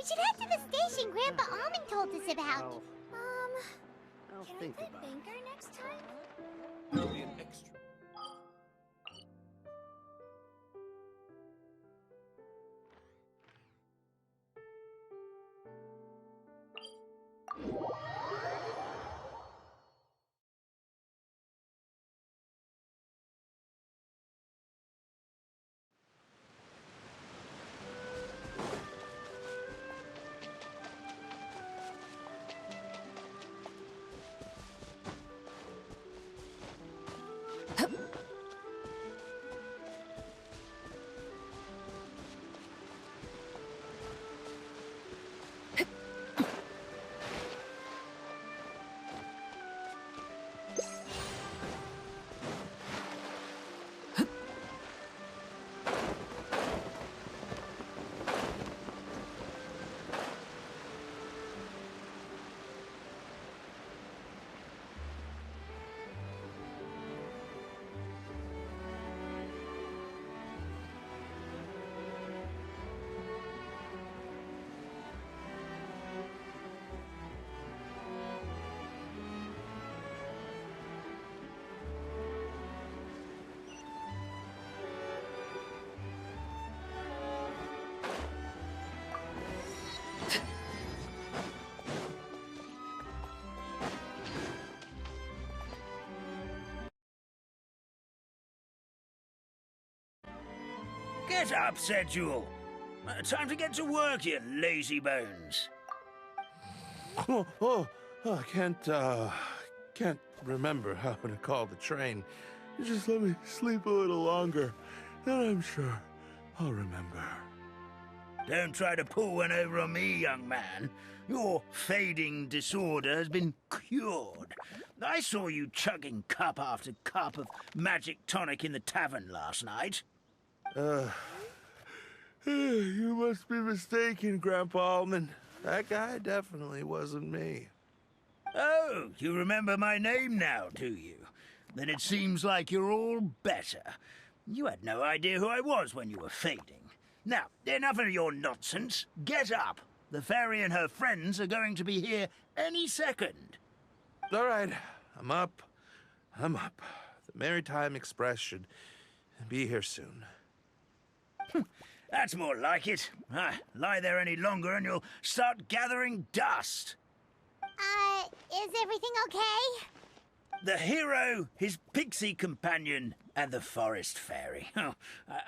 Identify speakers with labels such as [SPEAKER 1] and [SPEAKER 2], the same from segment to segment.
[SPEAKER 1] We should head to the station Grandpa Almond told us about.
[SPEAKER 2] I'll
[SPEAKER 1] Can
[SPEAKER 2] think
[SPEAKER 1] I play
[SPEAKER 2] about it.
[SPEAKER 1] banker next time?
[SPEAKER 2] There'll be an extra.
[SPEAKER 3] Get up, said Jewel. Time to get to work, you lazy bones.
[SPEAKER 4] I can't remember how to call the train. Just let me sleep a little longer, then I'm sure I'll remember.
[SPEAKER 3] Don't try to pull one over on me, young man. Your fading disorder has been cured. I saw you chugging cup after cup of magic tonic in the tavern last night.
[SPEAKER 4] You must be mistaken, Grandpa Almond. That guy definitely wasn't me.
[SPEAKER 3] Oh, you remember my name now, do you? Then it seems like you're all better. You had no idea who I was when you were fading. Now, enough of your nonsense. Get up. The fairy and her friends are going to be here any second.
[SPEAKER 4] All right, I'm up. The Maritime Express should be here soon.
[SPEAKER 3] That's more like it. Lie there any longer and you'll start gathering dust.
[SPEAKER 1] Is everything okay?
[SPEAKER 3] The hero, his pixie companion, and the forest fairy. Oh,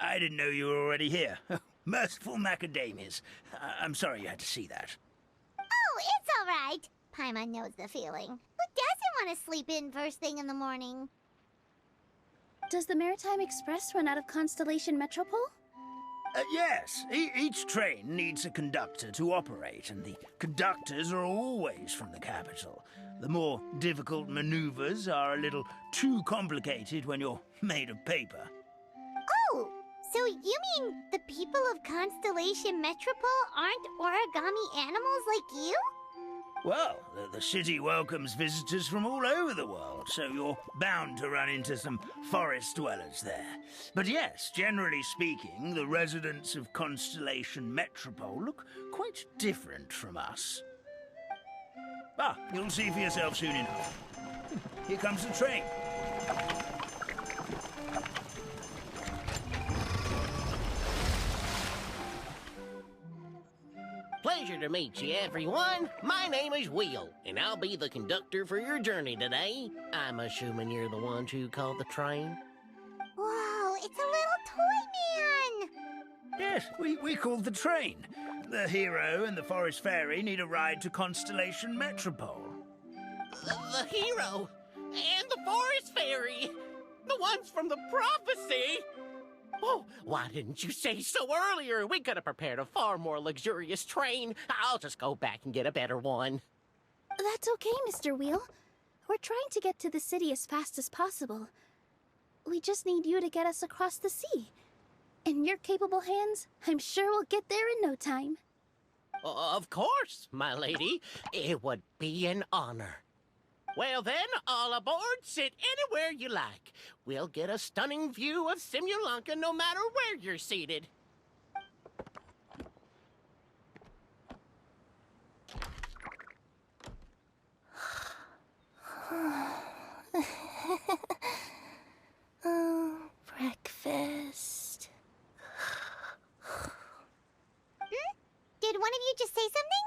[SPEAKER 3] I didn't know you were already here. Merciful macadamias. I'm sorry you had to see that.
[SPEAKER 1] Oh, it's all right. Paimon knows the feeling. Who doesn't want to sleep in first thing in the morning?
[SPEAKER 5] Does the Maritime Express run out of Constellation Metropole?
[SPEAKER 3] Yes, each train needs a conductor to operate, and the conductors are always from the capital. The more difficult maneuvers are a little too complicated when you're made of paper.
[SPEAKER 1] Oh, so you mean the people of Constellation Metropole aren't origami animals like you?
[SPEAKER 3] Well, the city welcomes visitors from all over the world, so you're bound to run into some forest dwellers there. But yes, generally speaking, the residents of Constellation Metropole look quite different from us. You'll see for yourself soon enough. Here comes the train.
[SPEAKER 6] Pleasure to meet you, everyone. My name is Will, and I'll be the conductor for your journey today. I'm assuming you're the ones who called the train?
[SPEAKER 1] Whoa, it's a little toy man!
[SPEAKER 3] Yes, we called the train. The hero and the forest fairy need a ride to Constellation Metropole.
[SPEAKER 6] The hero and the forest fairy, the ones from the prophecy. Oh, why didn't you say so earlier? We could have prepared a far more luxurious train. I'll just go back and get a better one.
[SPEAKER 5] That's okay, Mr. Wheel. We're trying to get to the city as fast as possible. We just need you to get us across the sea. In your capable hands, I'm sure we'll get there in no time.
[SPEAKER 6] Of course, my lady. It would be an honor. Well then, all aboard, sit anywhere you like. We'll get a stunning view of Simulanka no matter where you're seated.
[SPEAKER 1] of you just say something?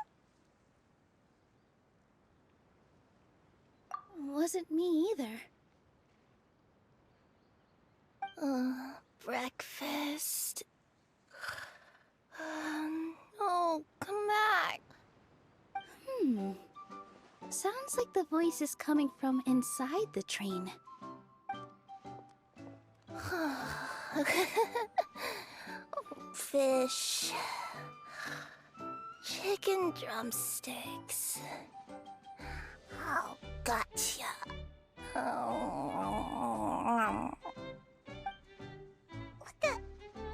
[SPEAKER 5] Wasn't me either.
[SPEAKER 7] Breakfast. Oh, come back.
[SPEAKER 5] Sounds like the voice is coming from inside the train.
[SPEAKER 7] Fish. Chicken drumsticks. Oh, gotcha. Oh.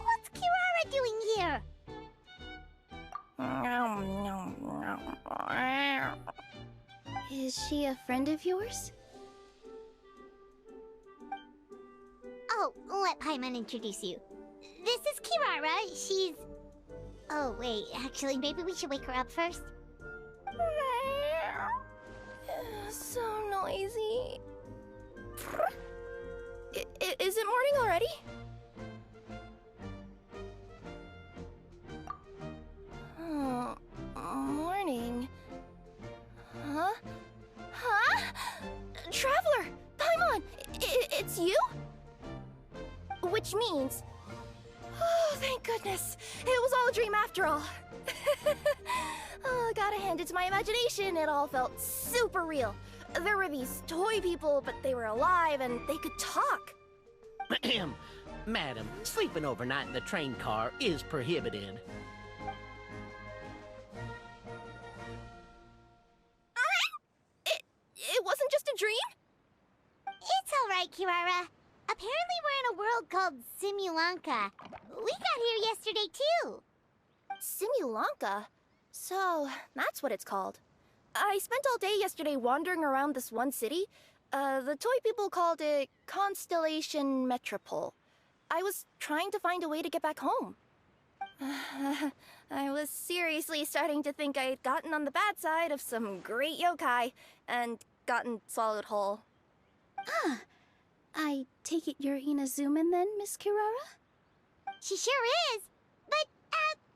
[SPEAKER 1] What's Kirara doing here?
[SPEAKER 5] Is she a friend of yours?
[SPEAKER 1] Oh, let Paimon introduce you. This is Kirara. She's... Oh, wait. Actually, maybe we should wake her up first.
[SPEAKER 7] So noisy. Is it morning already? Oh, morning. Huh? Traveler! Paimon! It's you? Which means... Oh, thank goodness. It was all a dream after all. Oh, gotta hand it to my imagination. It all felt super real. There were these toy people, but they were alive and they could talk.
[SPEAKER 6] Madam, sleeping overnight in the train car is prohibited.
[SPEAKER 7] It wasn't just a dream?
[SPEAKER 1] It's all right, Kirara. Apparently we're in a world called Simulanka. We got here yesterday, too.
[SPEAKER 7] Simulanka? So, that's what it's called. I spent all day yesterday wandering around this one city. The toy people called it Constellation Metropole. I was trying to find a way to get back home. I was seriously starting to think I had gotten on the bad side of some great yokai and gotten swallowed whole.
[SPEAKER 5] I take it you're Inazuman then, Miss Kirara?
[SPEAKER 1] She sure is. But,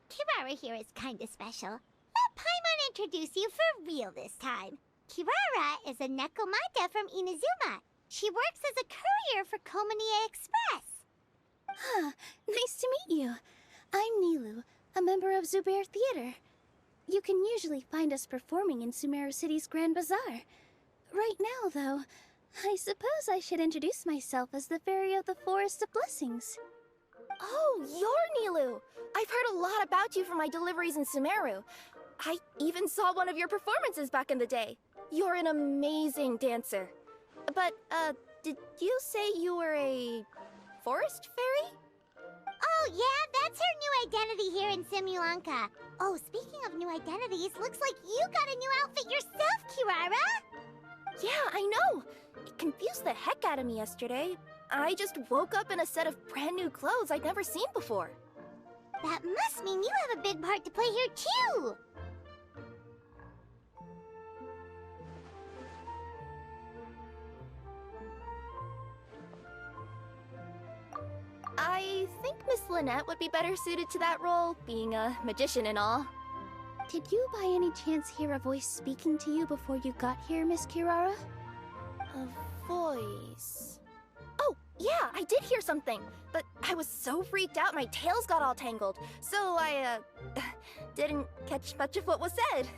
[SPEAKER 1] Kirara here is kinda special. Let Paimon introduce you for real this time. Kirara is a Nekomata from Inazuma. She works as a courier for Komanie Express.
[SPEAKER 5] Nice to meet you. I'm Nilu, a member of Zubair Theater. You can usually find us performing in Sumeru City's Grand Bazaar. Right now, though, I suppose I should introduce myself as the Fairy of the Forest of Blessings.
[SPEAKER 7] Oh, you're Nilu! I've heard a lot about you from my deliveries in Sumeru. I even saw one of your performances back in the day. You're an amazing dancer. But, did you say you were a forest fairy?
[SPEAKER 1] Oh, yeah, that's her new identity here in Simulanka. Oh, speaking of new identities, looks like you got a new outfit yourself, Kirara!
[SPEAKER 7] Yeah, I know! It confused the heck out of me yesterday. I just woke up in a set of brand new clothes I'd never seen before.
[SPEAKER 1] That must mean you have a big part to play here, too!
[SPEAKER 7] I think Miss Lynette would be better suited to that role, being a magician and all.
[SPEAKER 5] Did you by any chance hear a voice speaking to you before you got here, Miss Kirara?
[SPEAKER 7] A voice... Oh, yeah, I did hear something, but I was so freaked out my tails got all tangled, so I, didn't catch much of what was said.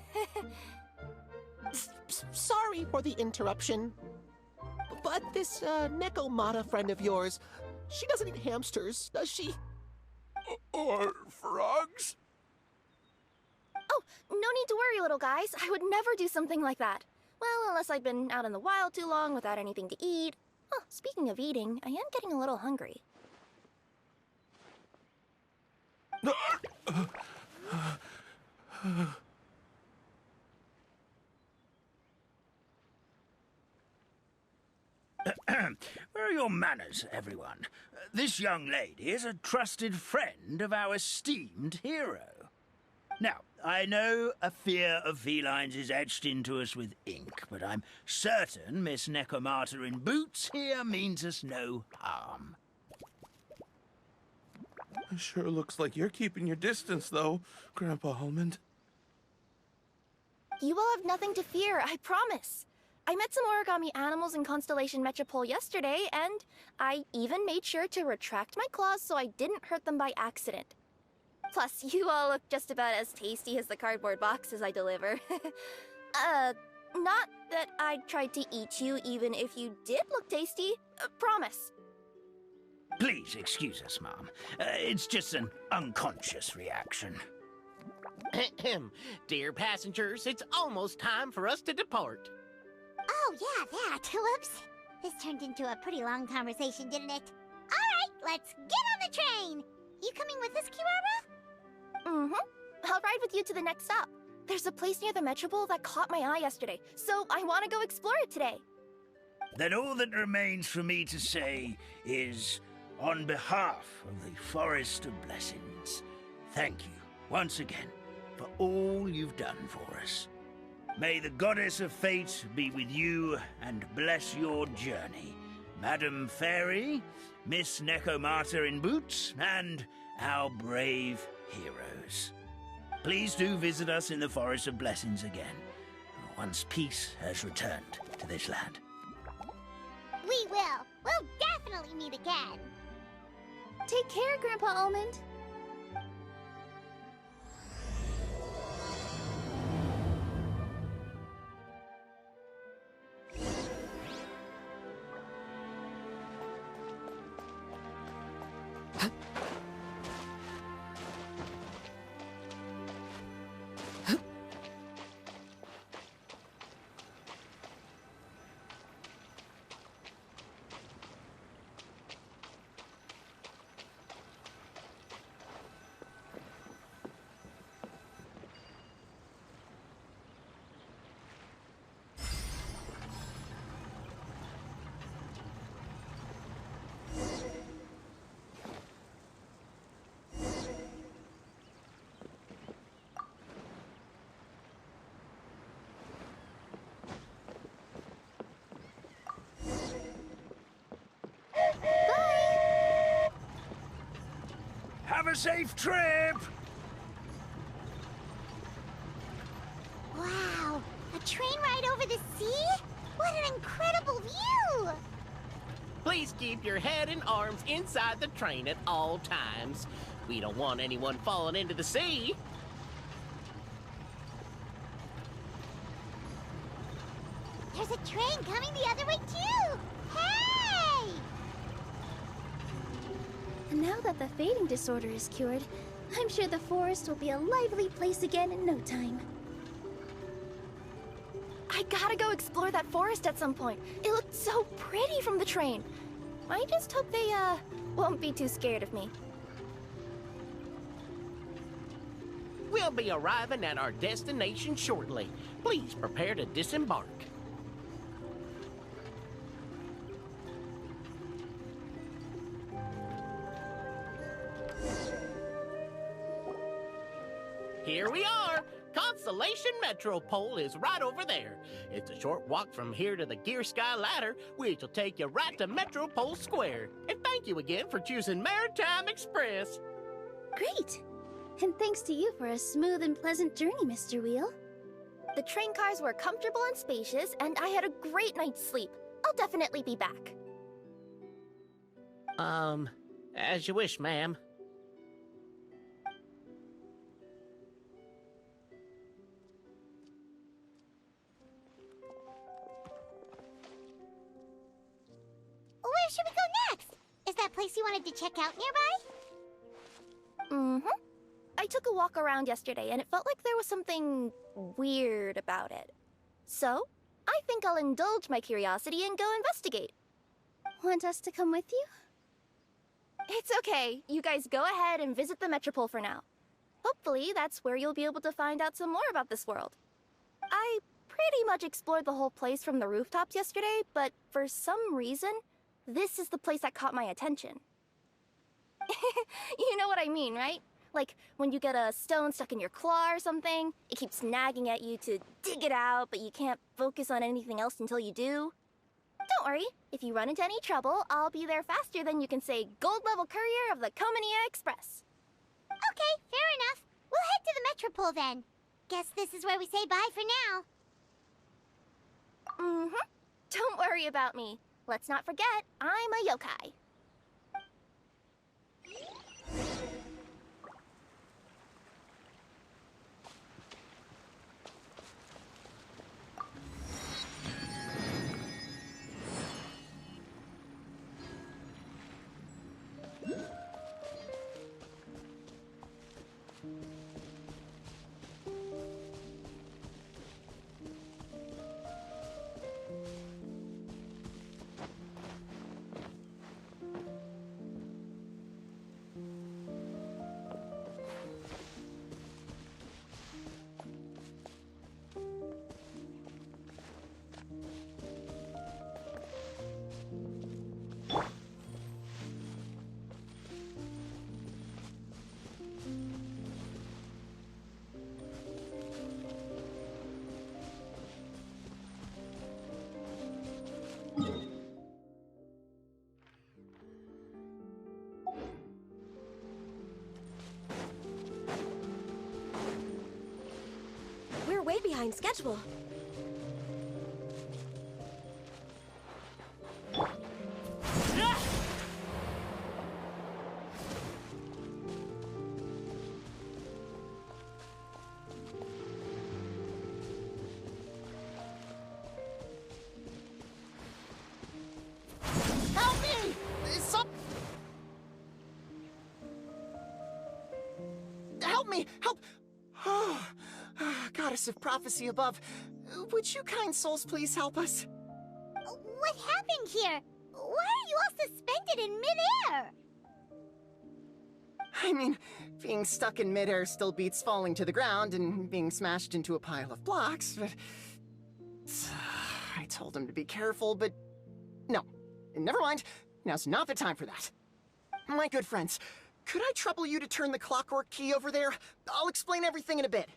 [SPEAKER 6] Sorry for the interruption. But this, Nekomata friend of yours, she doesn't eat hamsters, does she?
[SPEAKER 4] Or frogs?
[SPEAKER 7] Oh, no need to worry, little guys. I would never do something like that. Well, unless I'd been out in the wild too long without anything to eat. Oh, speaking of eating, I am getting a little hungry.
[SPEAKER 3] Where are your manners, everyone? This young lady is a trusted friend of our esteemed hero. Now, I know a fear of felines is etched into us with ink, but I'm certain Miss Nekomata in boots here means us no harm.
[SPEAKER 4] It sure looks like you're keeping your distance, though, Grandpa Almond.
[SPEAKER 7] You all have nothing to fear, I promise. I met some origami animals in Constellation Metropole yesterday, and I even made sure to retract my claws so I didn't hurt them by accident. Plus, you all look just about as tasty as the cardboard boxes I deliver. Not that I tried to eat you even if you did look tasty. Promise.
[SPEAKER 3] Please excuse us, Mom. It's just an unconscious reaction.
[SPEAKER 6] Dear passengers, it's almost time for us to depart.
[SPEAKER 1] Oh, yeah, that. Whoops. This turned into a pretty long conversation, didn't it? All right, let's get on the train. You coming with us, Kirara?
[SPEAKER 7] Mm-hmm. I'll ride with you to the next stop. There's a place near the Metropole that caught my eye yesterday, so I want to go explore it today.
[SPEAKER 3] Then all that remains for me to say is, on behalf of the Forest of Blessings, thank you once again for all you've done for us. May the Goddess of Fate be with you and bless your journey, Madam Fairy, Miss Nekomata in boots, and our brave heroes. Please do visit us in the Forest of Blessings again, once peace has returned to this land.
[SPEAKER 1] We will. We'll definitely meet again.
[SPEAKER 5] Take care, Grandpa Almond.
[SPEAKER 3] Have a safe trip!
[SPEAKER 1] Wow, a train ride over the sea? What an incredible view!
[SPEAKER 6] Please keep your head and arms inside the train at all times. We don't want anyone falling into the sea.
[SPEAKER 1] There's a train coming the other way too! Hey!
[SPEAKER 5] And now that the fading disorder is cured, I'm sure the forest will be a lively place again in no time.
[SPEAKER 7] I gotta go explore that forest at some point. It looked so pretty from the train. I just hope they, won't be too scared of me.
[SPEAKER 6] We'll be arriving at our destination shortly. Please prepare to disembark. Here we are! Constellation Metropole is right over there. It's a short walk from here to the Gear Sky Ladder, which will take you right to Metropole Square. And thank you again for choosing Maritime Express.
[SPEAKER 5] Great! And thanks to you for a smooth and pleasant journey, Mr. Wheel.
[SPEAKER 7] The train cars were comfortable and spacious, and I had a great night's sleep. I'll definitely be back.
[SPEAKER 6] As you wish, ma'am.
[SPEAKER 1] Where should we go next? Is that place you wanted to check out nearby?
[SPEAKER 7] Mm-hmm. I took a walk around yesterday, and it felt like there was something weird about it. So, I think I'll indulge my curiosity and go investigate.
[SPEAKER 5] Want us to come with you?
[SPEAKER 7] It's okay. You guys go ahead and visit the Metropole for now. Hopefully, that's where you'll be able to find out some more about this world. I pretty much explored the whole place from the rooftops yesterday, but for some reason, this is the place that caught my attention. You know what I mean, right? Like, when you get a stone stuck in your claw or something, it keeps nagging at you to dig it out, but you can't focus on anything else until you do. Don't worry, if you run into any trouble, I'll be there faster than you can say gold level courier of the Komania Express.
[SPEAKER 1] Okay, fair enough. We'll head to the Metropole then. Guess this is where we say bye for now.
[SPEAKER 7] Mm-hmm. Don't worry about me. Let's not forget, I'm a yokai.
[SPEAKER 2] We're way behind schedule.
[SPEAKER 6] Help me! Help me! Help! Oh, goddess of prophecy above, would you kind souls please help us?
[SPEAKER 1] What happened here? Why are you all suspended in midair?
[SPEAKER 6] I mean, being stuck in midair still beats falling to the ground and being smashed into a pile of blocks, but... I told him to be careful, but... No. Never mind. Now's not the time for that. My good friends, could I trouble you to turn the clockwork key over there? I'll explain everything in a bit.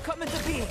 [SPEAKER 8] Coming to be.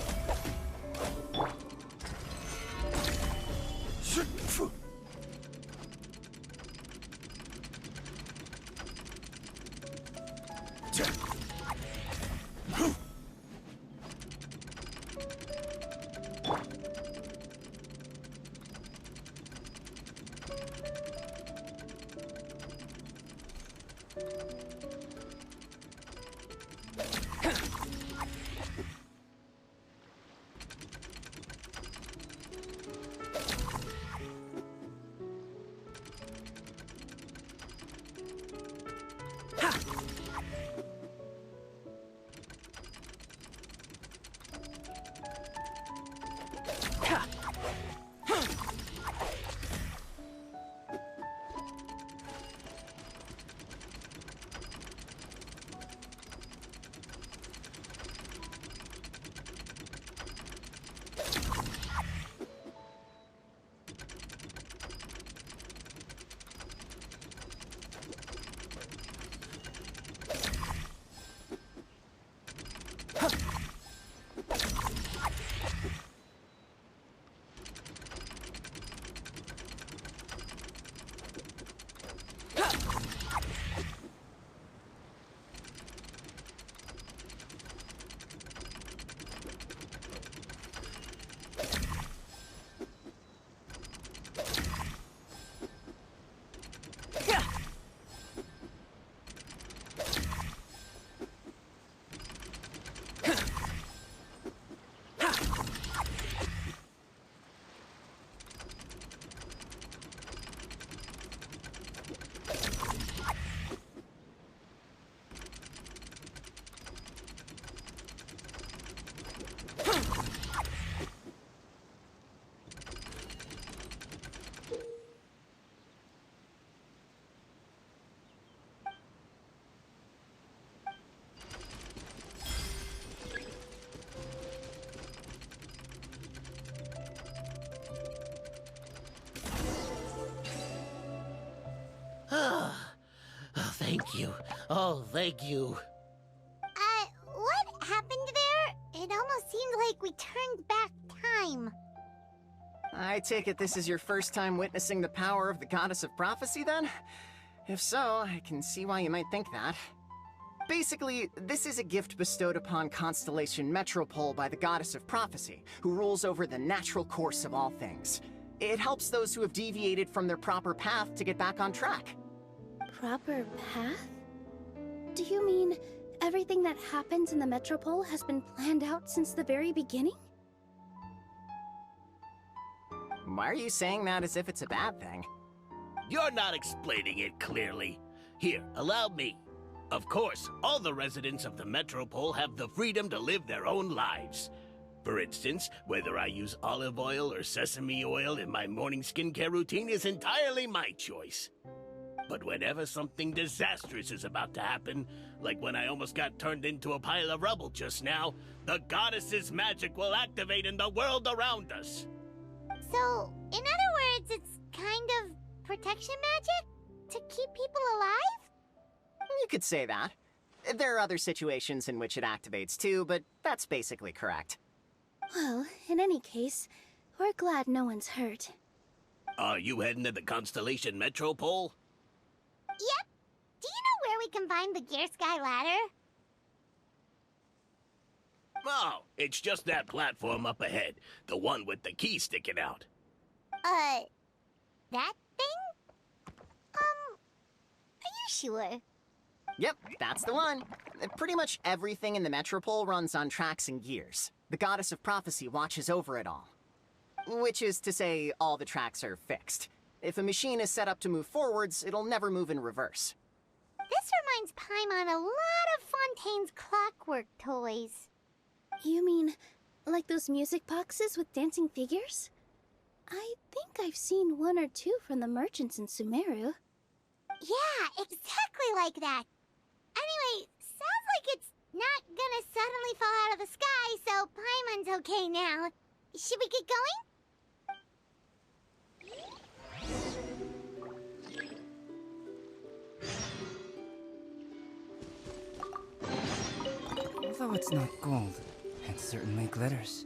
[SPEAKER 6] Thank you. Oh, thank you.
[SPEAKER 1] What happened there? It almost seemed like we turned back time.
[SPEAKER 9] I take it this is your first time witnessing the power of the Goddess of Prophecy, then? If so, I can see why you might think that. Basically, this is a gift bestowed upon Constellation Metropole by the Goddess of Prophecy, who rules over the natural course of all things. It helps those who have deviated from their proper path to get back on track.
[SPEAKER 5] Proper path? Do you mean everything that happens in the Metropole has been planned out since the very beginning?
[SPEAKER 9] Why are you saying that as if it's a bad thing?
[SPEAKER 6] You're not explaining it clearly. Here, allow me. Of course, all the residents of the Metropole have the freedom to live their own lives. For instance, whether I use olive oil or sesame oil in my morning skincare routine is entirely my choice. But whenever something disastrous is about to happen, like when I almost got turned into a pile of rubble just now, the goddess's magic will activate in the world around us.
[SPEAKER 1] So, in other words, it's kind of protection magic? To keep people alive?
[SPEAKER 9] You could say that. There are other situations in which it activates too, but that's basically correct.
[SPEAKER 5] Well, in any case, we're glad no one's hurt.
[SPEAKER 6] Are you heading to the Constellation Metropole?
[SPEAKER 1] Yep. Do you know where we can find the Gear Sky ladder?
[SPEAKER 6] Oh, it's just that platform up ahead. The one with the key sticking out.
[SPEAKER 1] That thing? Are you sure?
[SPEAKER 9] Yep, that's the one. Pretty much everything in the Metropole runs on tracks and gears. The Goddess of Prophecy watches over it all. Which is to say, all the tracks are fixed. If a machine is set up to move forwards, it'll never move in reverse.
[SPEAKER 1] This reminds Paimon a lot of Fontaine's clockwork toys.
[SPEAKER 5] You mean, like those music boxes with dancing figures? I think I've seen one or two from the merchants in Sumeru.
[SPEAKER 1] Yeah, exactly like that. Anyway, sounds like it's not gonna suddenly fall out of the sky, so Paimon's okay now. Should we get going?
[SPEAKER 8] Although it's not gold, it certainly glitters.